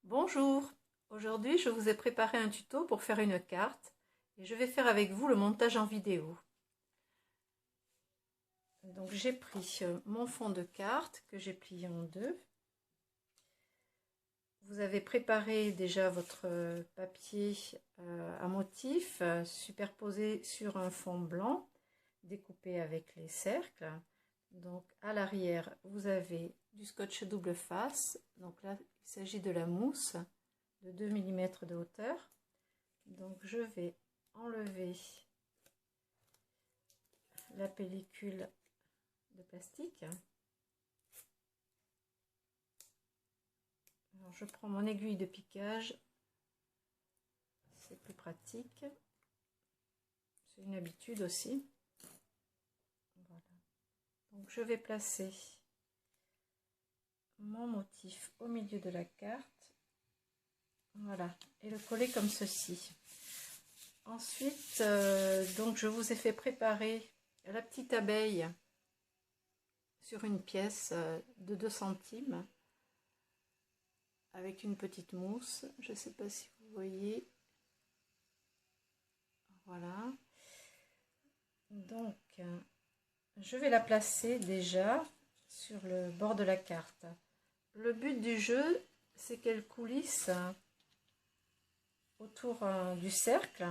Bonjour, aujourd'hui je vous ai préparé un tuto pour faire une carte et je vais faire avec vous le montage en vidéo. Donc j'ai pris mon fond de carte que j'ai plié en deux. Vous avez préparé déjà votre papier à motif superposé sur un fond blanc découpé avec les cercles. Donc à l'arrière vous avez du scotch double face, donc là il s'agit de la mousse de 2 mm de hauteur. Donc je vais enlever la pellicule de plastique. Alors je prends mon aiguille de piquage, c'est plus pratique, c'est une habitude aussi. Voilà. Donc je vais placer mon motif au milieu de la carte, voilà, et le coller comme ceci. Ensuite, donc je vous ai fait préparer la petite abeille sur une pièce de 2 centimes avec une petite mousse. Je ne sais pas si vous voyez. Voilà. Donc, je vais la placer déjà sur le bord de la carte. Le but du jeu, c'est qu'elle coulisse autour du cercle.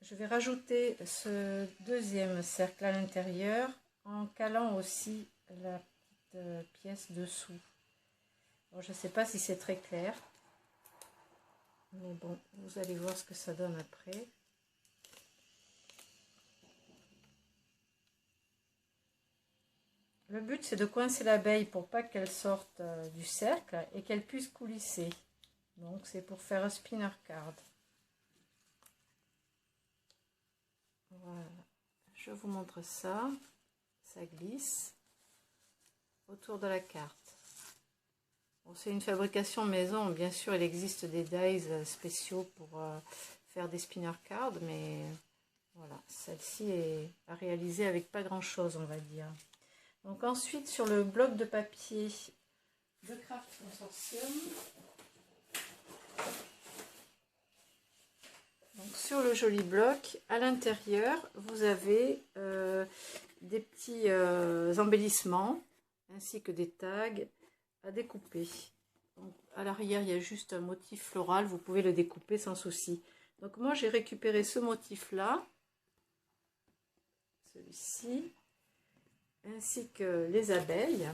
Je vais rajouter ce deuxième cercle à l'intérieur en calant aussi la petite pièce dessous. Bon, je ne sais pas si c'est très clair, mais bon, vous allez voir ce que ça donne après. Le but, c'est de coincer l'abeille pour pas qu'elle sorte du cercle et qu'elle puisse coulisser. Donc, c'est pour faire un spinner card. Voilà, je vous montre ça. Ça glisse autour de la carte. Bon, c'est une fabrication maison, bien sûr, il existe des dies spéciaux pour faire des spinner cards, mais voilà, celle-ci est à réaliser avec pas grand-chose, on va dire. Donc ensuite, sur le bloc de papier de Craft Consortium, donc sur le joli bloc, à l'intérieur, vous avez des petits embellissements, ainsi que des tags à découper. Donc, à l'arrière, il y a juste un motif floral, vous pouvez le découper sans souci. Donc moi, j'ai récupéré ce motif-là, celui-ci, ainsi que les abeilles.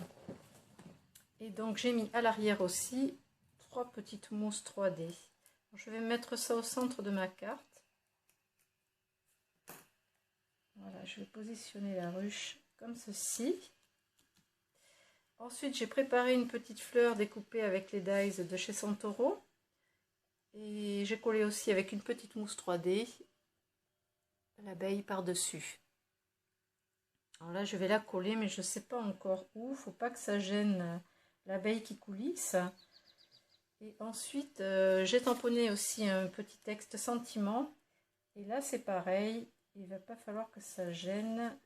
Et donc j'ai mis à l'arrière aussi 3 petites mousses 3D. Je vais mettre ça au centre de ma carte. Voilà, je vais positionner la ruche comme ceci. Ensuite, j'ai préparé une petite fleur découpée avec les dies de chez Santoro. Et j'ai collé aussi avec une petite mousse 3D l'abeille par-dessus. Alors là, je vais la coller, mais je ne sais pas encore où. Il ne faut pas que ça gêne l'abeille qui coulisse. Et ensuite, j'ai tamponné aussi un petit texte sentiment. Et là, c'est pareil. Il ne va pas falloir que ça gêne.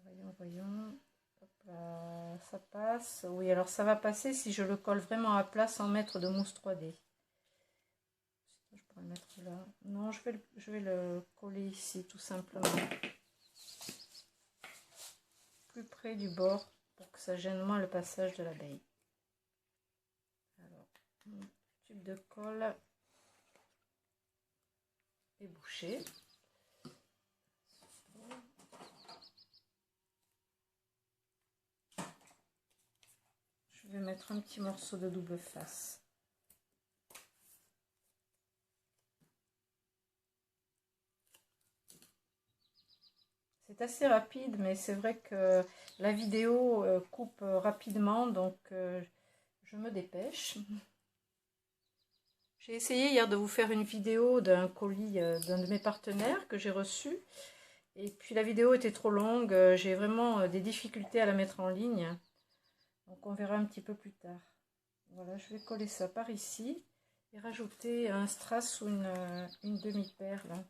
Voyons, voyons. Hop là, ça passe. Oui, alors ça va passer si je le colle vraiment à plat sans mettre de mousse 3D. Je pourrais le mettre là. Non, je vais le coller ici, tout simplement. Plus près du bord pour que ça gêne moins le passage de l'abeille. Alors, mon tube de colle est bouché. Je vais mettre un petit morceau de double face. C'est assez rapide, mais c'est vrai que la vidéo coupe rapidement, donc je me dépêche. J'ai essayé hier de vous faire une vidéo d'un colis d'un de mes partenaires que j'ai reçu. Et puis la vidéo était trop longue, j'ai vraiment des difficultés à la mettre en ligne. Donc on verra un petit peu plus tard. Voilà, je vais coller ça par ici et rajouter un strass ou une demi-perle.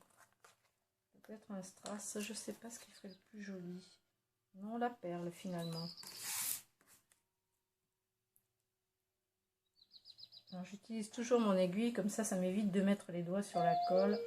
Un strass, je sais pas ce qui ferait le plus joli. Non, la perle finalement. J'utilise toujours mon aiguille, comme ça m'évite de mettre les doigts sur la colle.